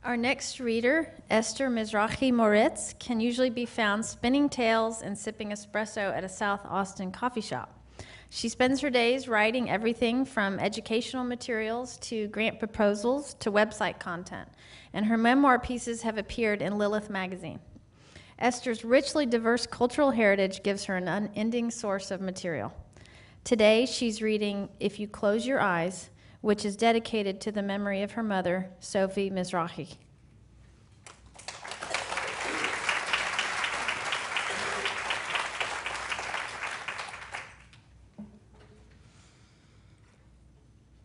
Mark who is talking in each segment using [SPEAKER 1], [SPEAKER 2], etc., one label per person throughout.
[SPEAKER 1] Our next reader, Esther Mizrachi Moritz, can usually be found spinning tales and sipping espresso at a South Austin coffee shop. She spends her days writing everything from educational materials to grant proposals to website content, and her memoir pieces have appeared in Lilith magazine. Esther's richly diverse cultural heritage gives her an unending source of material. Today, she's reading If You Close Your Eyes, which is dedicated to the memory of her mother, Sophie Mizrachi.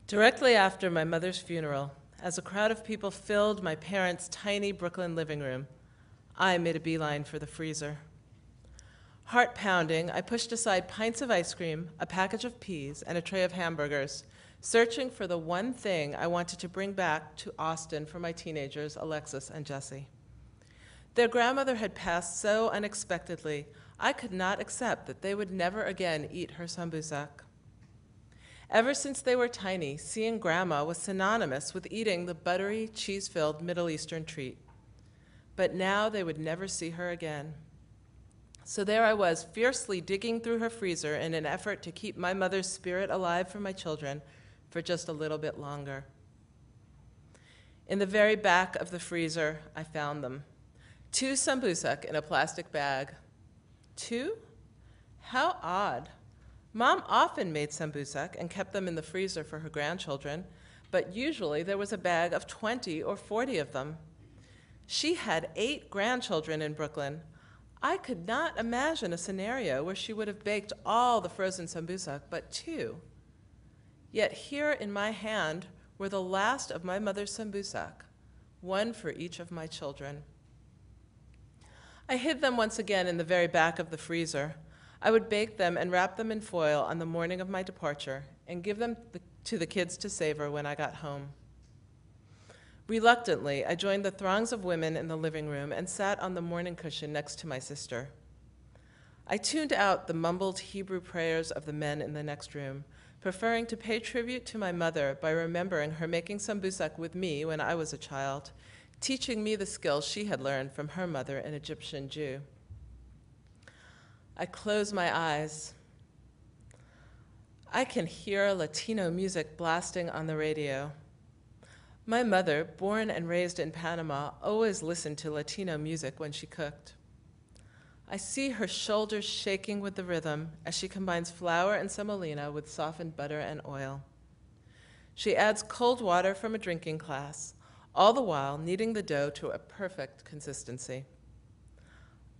[SPEAKER 2] Directly after my mother's funeral, as a crowd of people filled my parents' tiny Brooklyn living room, I made a beeline for the freezer. Heart pounding, I pushed aside pints of ice cream, a package of peas, and a tray of hamburgers, searching for the one thing I wanted to bring back to Austin for my teenagers, Alexis and Jesse. Their grandmother had passed so unexpectedly, I could not accept that they would never again eat her sambusak. Ever since they were tiny, seeing Grandma was synonymous with eating the buttery, cheese-filled Middle Eastern treat. But now they would never see her again. So there I was, fiercely digging through her freezer in an effort to keep my mother's spirit alive for my children for just a little bit longer. In the very back of the freezer, I found them. 2 sambusak in a plastic bag. 2? How odd. Mom often made sambusak and kept them in the freezer for her grandchildren, but usually there was a bag of 20 or 40 of them. She had 8 grandchildren in Brooklyn. I could not imagine a scenario where she would have baked all the frozen sambusak but 2. Yet here in my hand were the last of my mother's sambusak, 1 for each of my children. I hid them once again in the very back of the freezer. I would bake them and wrap them in foil on the morning of my departure and give them to the kids to savor when I got home. Reluctantly, I joined the throngs of women in the living room and sat on the morning cushion next to my sister. I tuned out the mumbled Hebrew prayers of the men in the next room, preferring to pay tribute to my mother by remembering her making sambusak with me when I was a child, teaching me the skills she had learned from her mother, an Egyptian Jew. I close my eyes. I can hear Latino music blasting on the radio. My mother, born and raised in Panama, always listened to Latino music when she cooked. I see her shoulders shaking with the rhythm as she combines flour and semolina with softened butter and oil. She adds cold water from a drinking glass, all the while kneading the dough to a perfect consistency.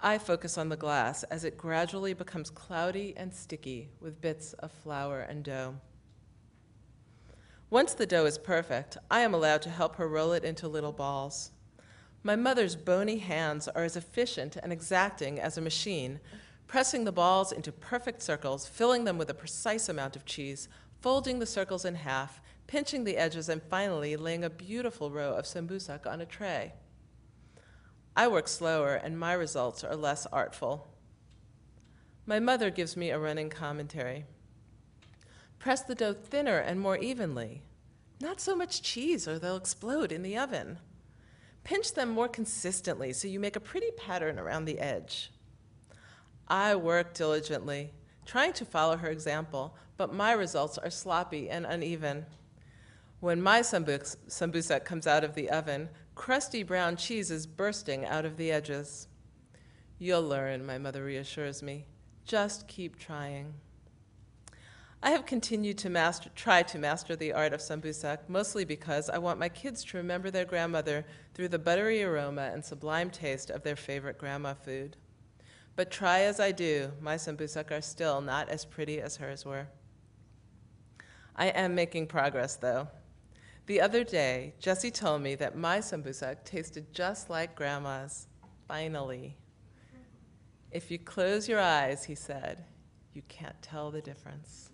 [SPEAKER 2] I focus on the glass as it gradually becomes cloudy and sticky with bits of flour and dough. Once the dough is perfect, I am allowed to help her roll it into little balls. My mother's bony hands are as efficient and exacting as a machine, pressing the balls into perfect circles, filling them with a precise amount of cheese, folding the circles in half, pinching the edges, and finally laying a beautiful row of sambusak on a tray. I work slower, and my results are less artful. My mother gives me a running commentary. Press the dough thinner and more evenly. Not so much cheese or they'll explode in the oven. Pinch them more consistently so you make a pretty pattern around the edge. I work diligently, trying to follow her example, but my results are sloppy and uneven. When my sambusak comes out of the oven, crusty brown cheese is bursting out of the edges. You'll learn, my mother reassures me. Just keep trying. I have continued to try to master the art of sambusak, mostly because I want my kids to remember their grandmother through the buttery aroma and sublime taste of their favorite grandma food. But try as I do, my sambusak are still not as pretty as hers were. I am making progress, though. The other day, Jesse told me that my sambusak tasted just like Grandma's. Finally. If you close your eyes, he said, you can't tell the difference.